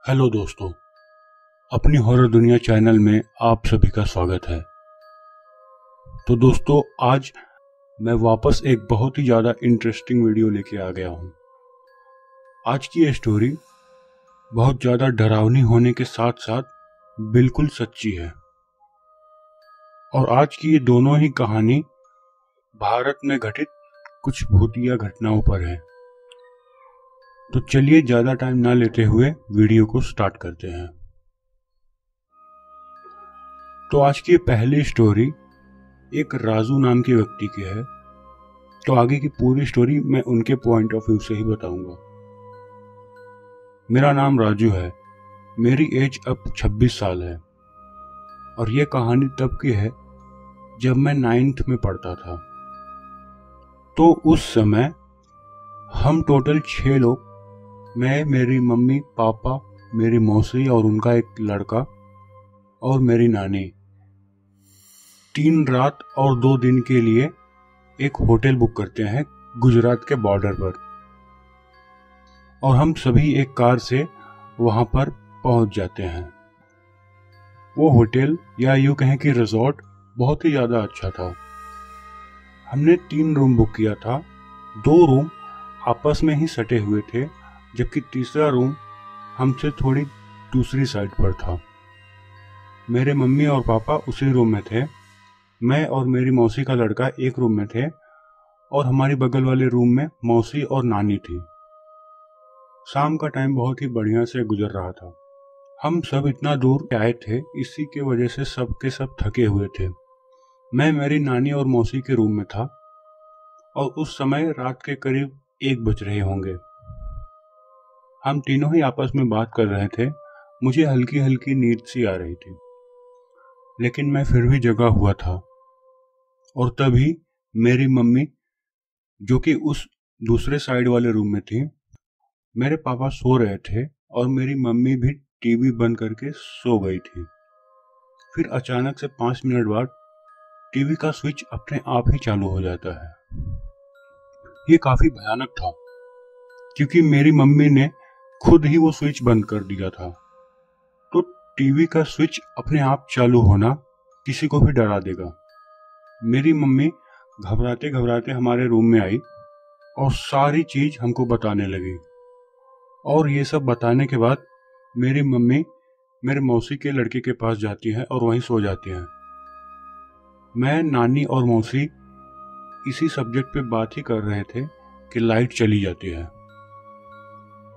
Hello दोस्तों, अपनी horror दुनिया चैनल में आप सभी का स्वागत है। तो दोस्तों, आज मैं वापस एक बहुत ही ज़्यादा इंटरेस्टिंग वीडियो लेके आ गया हूँ। आज की ये स्टोरी बहुत ज़्यादा डरावनी होने के साथ साथ बिल्कुल सच्ची है। और आज की ये दोनों ही कहानी भारत में घटित कुछ भूतिया घटनाओं पर है। तो चलिए ज़्यादा टाइम ना लेते हुए वीडियो को स्टार्ट करते हैं। तो आज की पहली स्टोरी एक राजू नाम के व्यक्ति की है। तो आगे की पूरी स्टोरी मैं उनके पॉइंट ऑफ व्यू से ही बताऊंगा। मेरा नाम राजू है, मेरी एज अब 26 साल है और ये कहानी तब की है जब मैं 9th में पढ़ता था। तो उस समय हम टोटल 6 लोग, मैं, मेरी मम्मी, पापा, मेरी मौसी और उनका एक लड़का और मेरी नानी 3 रात और 2 दिन के लिए एक होटल बुक करते हैं गुजरात के बॉर्डर पर। और हम सभी एक कार से वहां पर पहुंच जाते हैं। वो होटल या यूं कहें कि रिजॉर्ट बहुत ही ज़्यादा अच्छा था। हमने 3 रूम बुक किया था। 2 रूम आपस में ही सटे हुए थे, जबकि तीसरा रूम हमसे थोड़ी दूसरी साइड पर था। मेरे मम्मी और पापा उसी रूम में थे। मैं और मेरी मौसी का लड़का एक रूम में थे और हमारी बगल वाले रूम में मौसी और नानी थी। शाम का टाइम बहुत ही बढ़िया से गुजर रहा था। हम सब इतना दूर आए थे, इसी के वजह से सब के सब थके हुए थे। मैं मेरी नानी और मौसी के रूम में था और उस समय रात के करीब 1 बज रहे होंगे। हम तीनों ही आपस में बात कर रहे थे। मुझे हल्की हल्की नींद सी आ रही थी, लेकिन मैं फिर भी जगा हुआ था। और तभी मेरी मम्मी, जो कि उस दूसरे साइड वाले रूम में थी, मेरे पापा सो रहे थे और मेरी मम्मी भी टीवी बंद करके सो गई थी। फिर अचानक से 5 मिनट बाद टीवी का स्विच अपने आप ही चालू हो जाता है। ये काफी भयानक था, क्योंकि मेरी मम्मी ने खुद ही वो स्विच बंद कर दिया था। तो टीवी का स्विच अपने आप चालू होना किसी को भी डरा देगा। मेरी मम्मी घबराते घबराते हमारे रूम में आई और सारी चीज हमको बताने लगी। और ये सब बताने के बाद मेरी मम्मी मेरे मौसी के लड़के के पास जाती है और वहीं सो जाती हैं। मैं, नानी और मौसी इसी सब्जेक्ट पे बात ही कर रहे थे कि लाइट चली जाती है।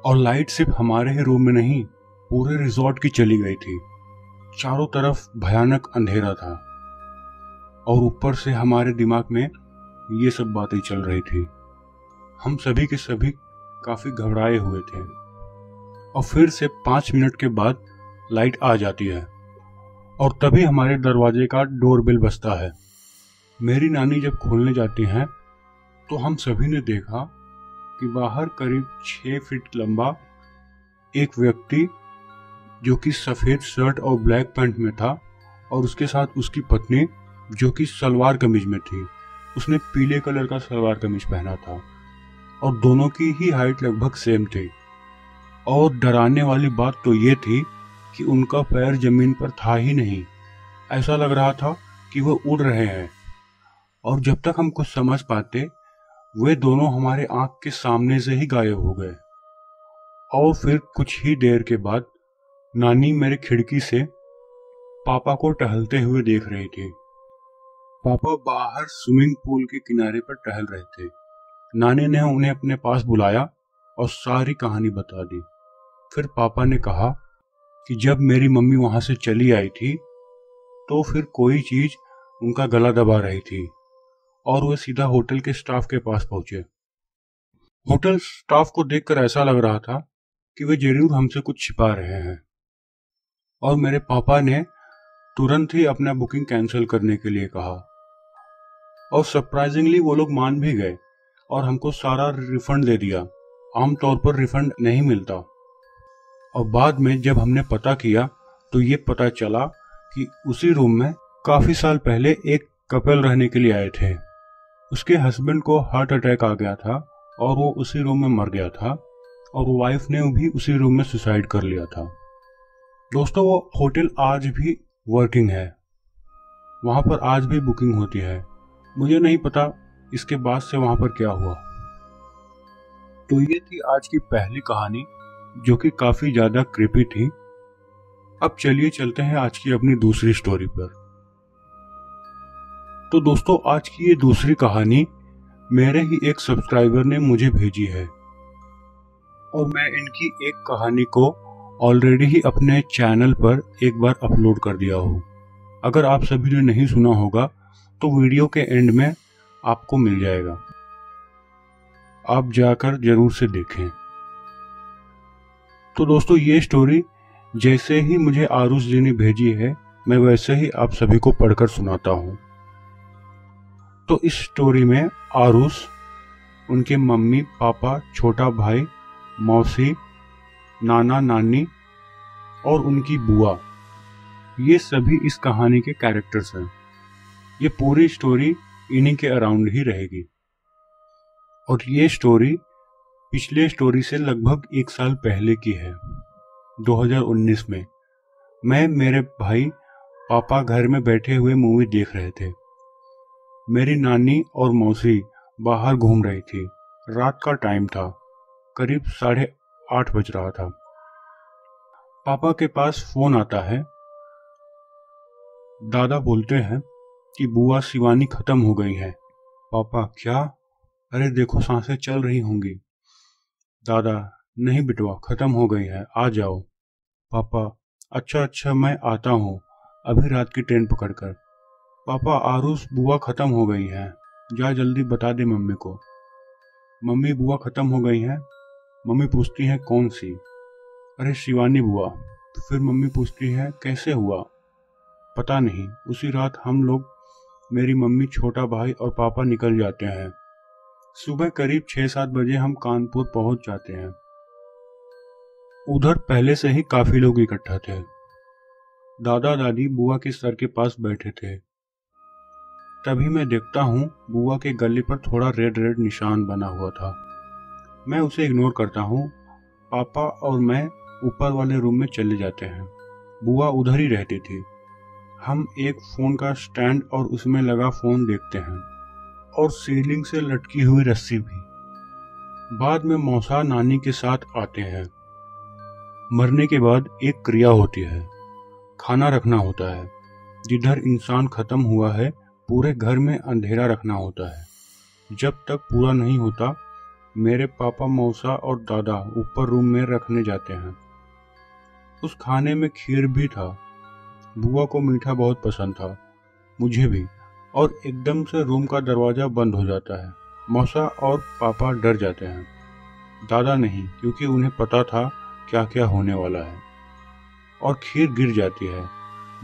और लाइट सिर्फ हमारे ही रूम में नहीं, पूरे रिजॉर्ट की चली गई थी। चारों तरफ भयानक अंधेरा था और ऊपर से हमारे दिमाग में ये सब बातें चल रही थी। हम सभी के सभी काफी घबराए हुए थे। और फिर से 5 मिनट के बाद लाइट आ जाती है और तभी हमारे दरवाजे का डोरबेल बजता है। मेरी नानी जब खोलने जाती हैं तो हम सभी ने देखा कि बाहर करीब 6 फीट लंबा एक व्यक्ति, जो कि सफेद शर्ट और ब्लैक पैंट में था, और उसके साथ उसकी पत्नी, जो कि सलवार कमीज में थी। उसने पीले कलर का सलवार कमीज पहना था और दोनों की ही हाइट लगभग सेम थी। और डराने वाली बात तो ये थी कि उनका पैर जमीन पर था ही नहीं। ऐसा लग रहा था कि वो उड़ रहे हैं। और जब तक हम कुछ समझ पाते, वे दोनों हमारे आंख के सामने से ही गायब हो गए। और फिर कुछ ही देर के बाद नानी मेरे खिड़की से पापा को टहलते हुए देख रही थी। पापा बाहर स्विमिंग पूल के किनारे पर टहल रहे थे। नानी ने उन्हें अपने पास बुलाया और सारी कहानी बता दी। फिर पापा ने कहा कि जब मेरी मम्मी वहां से चली आई थी तो फिर कोई चीज उनका गला दबा रही थी और वे सीधा होटल के स्टाफ के पास पहुंचे। होटल स्टाफ को देखकर ऐसा लग रहा था कि वे जरूर हमसे कुछ छिपा रहे हैं। और मेरे पापा ने तुरंत ही अपना बुकिंग कैंसिल करने के लिए कहा। और सरप्राइजिंगली वो लोग मान भी गए और हमको सारा रिफंड दे दिया। आमतौर पर रिफंड नहीं मिलता। और बाद में जब हमने पता किया तो ये पता चला कि उसी रूम में काफी साल पहले एक कपल रहने के लिए आए थे। उसके हस्बैंड को हार्ट अटैक आ गया था और वो उसी रूम में मर गया था। और वाइफ ने भी उसी रूम में सुसाइड कर लिया था। दोस्तों, वो होटल आज भी वर्किंग है, वहाँ पर आज भी बुकिंग होती है। मुझे नहीं पता इसके बाद से वहाँ पर क्या हुआ। तो ये थी आज की पहली कहानी, जो कि काफ़ी ज़्यादा क्रीपी थी। अब चलिए चलते हैं आज की अपनी दूसरी स्टोरी पर। तो दोस्तों, आज की ये दूसरी कहानी मेरे ही एक सब्सक्राइबर ने मुझे भेजी है और मैं इनकी एक कहानी को ऑलरेडी ही अपने चैनल पर एक बार अपलोड कर दिया हूँ। अगर आप सभी ने नहीं सुना होगा तो वीडियो के एंड में आपको मिल जाएगा, आप जाकर जरूर से देखें। तो दोस्तों, ये स्टोरी जैसे ही मुझे आरुष जी ने भेजी है, मैं वैसे ही आप सभी को पढ़कर सुनाता हूँ। तो इस स्टोरी में आरुष, उनके मम्मी पापा, छोटा भाई, मौसी, नाना नानी और उनकी बुआ, ये सभी इस कहानी के कैरेक्टर्स हैं। ये पूरी स्टोरी इन्हीं के अराउंड ही रहेगी और ये स्टोरी पिछले स्टोरी से लगभग 1 साल पहले की है। 2019 में मैं, मेरे भाई, पापा घर में बैठे हुए मूवी देख रहे थे। मेरी नानी और मौसी बाहर घूम रही थी। रात का टाइम था, करीब 8:30 बज रहा था। पापा के पास फोन आता है। दादा बोलते हैं कि बुआ शिवानी खत्म हो गई है। पापा, क्या? अरे देखो, सांसें चल रही होंगी। दादा, नहीं बिटवा, खत्म हो गई है, आ जाओ। पापा, अच्छा मैं आता हूँ, अभी रात की ट्रेन पकड़कर। पापा, आरुष, बुआ खत्म हो गई है, जा जल्दी बता दे मम्मी को। मम्मी, बुआ खत्म हो गई है? मम्मी पूछती है कौन सी? अरे शिवानी बुआ। फिर मम्मी पूछती है कैसे हुआ? पता नहीं। उसी रात हम लोग, मेरी मम्मी, छोटा भाई और पापा निकल जाते हैं। सुबह करीब 6-7 बजे हम कानपुर पहुंच जाते हैं। उधर पहले से ही काफी लोग इकट्ठा थे। दादा दादी बुआ के सर के पास बैठे थे। तभी मैं देखता हूँ बुआ के गले पर थोड़ा रेड रेड निशान बना हुआ था। मैं उसे इग्नोर करता हूँ। पापा और मैं ऊपर वाले रूम में चले जाते हैं। बुआ उधर ही रहती थी। हम एक फोन का स्टैंड और उसमें लगा फोन देखते हैं और सीलिंग से लटकी हुई रस्सी भी। बाद में मौसा नानी के साथ आते हैं। मरने के बाद एक क्रिया होती है, खाना रखना होता है। जिधर इंसान खत्म हुआ है, पूरे घर में अंधेरा रखना होता है। जब तक पूरा नहीं होता, मेरे पापा, मौसा और दादा ऊपर रूम में रखने जाते हैं। उस खाने में खीर भी था। बुआ को मीठा बहुत पसंद था, मुझे भी। और एकदम से रूम का दरवाजा बंद हो जाता है। मौसा और पापा डर जाते हैं, दादा नहीं, क्योंकि उन्हें पता था क्या क्या होने वाला है। और खीर गिर जाती है।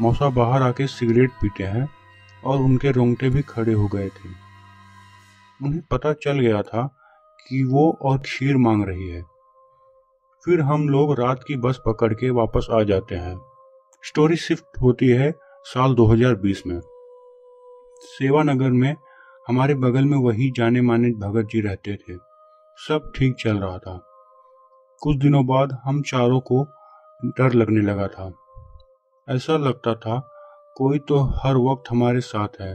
मौसा बाहर आके सिगरेट पीते हैं और उनके रोंगटे भी खड़े हो गए थे। उन्हें पता चल गया था कि वो और खीर मांग रही है। फिर हम लोग रात की बस पकड़ के वापस आ जाते हैं। स्टोरी शिफ्ट होती है साल 2020 में। सेवानगर में हमारे बगल में वही जाने माने भगत जी रहते थे। सब ठीक चल रहा था। कुछ दिनों बाद हम चारों को डर लगने लगा था। ऐसा लगता था कोई तो हर वक्त हमारे साथ है।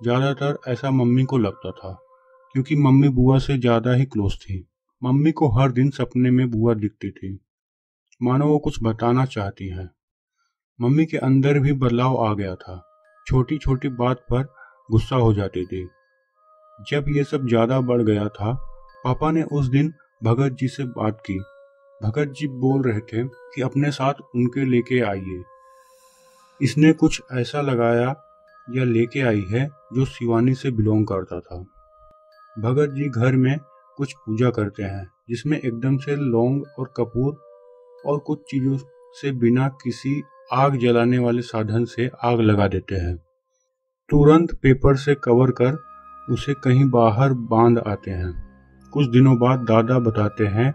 ज्यादातर ऐसा मम्मी को लगता था, क्योंकि मम्मी बुआ से ज्यादा ही क्लोज थी। मम्मी को हर दिन सपने में बुआ दिखती थी, मानो वो कुछ बताना चाहती हैं। मम्मी के अंदर भी बदलाव आ गया था। छोटी छोटी बात पर गुस्सा हो जाती थी। जब ये सब ज्यादा बढ़ गया था, पापा ने उस दिन भगत जी से बात की। भगत जी बोल रहे थे कि अपने साथ उनके लेके आइए। इसने कुछ ऐसा लगाया या लेके आई है जो शिवानी से बिलोंग करता था। भगत जी घर में कुछ पूजा करते हैं, जिसमें एकदम से लौंग और कपूर और कुछ चीजों से बिना किसी आग जलाने वाले साधन से आग लगा देते हैं। तुरंत पेपर से कवर कर उसे कहीं बाहर बांध आते हैं। कुछ दिनों बाद दादा बताते हैं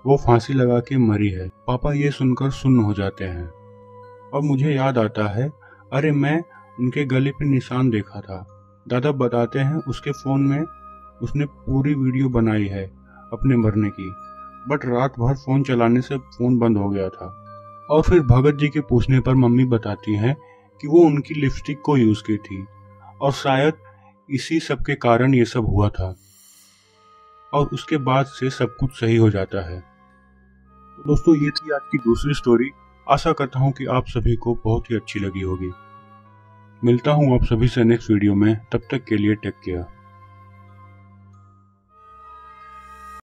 वो फांसी लगा के मरी है। पापा ये सुनकर सुन्न हो जाते हैं और मुझे याद आता है, अरे मैं उनके गले पे निशान देखा था। दादा बताते हैं उसके फोन में उसने पूरी वीडियो बनाई है अपने मरने की। बट रात भर फोन चलाने से फोन बंद हो गया था। और फिर भगत जी के पूछने पर मम्मी बताती हैं कि वो उनकी लिपस्टिक को यूज की थी और शायद इसी सब के कारण ये सब हुआ था, और उसके बाद से सब कुछ सही हो जाता है। तो दोस्तों, ये थी आज की दूसरी स्टोरी। आशा करता हूँ कि आप सभी को बहुत ही अच्छी लगी होगी। मिलता हूँ आप सभी से नेक्स्ट वीडियो में, तब तक के लिए टेक केयर।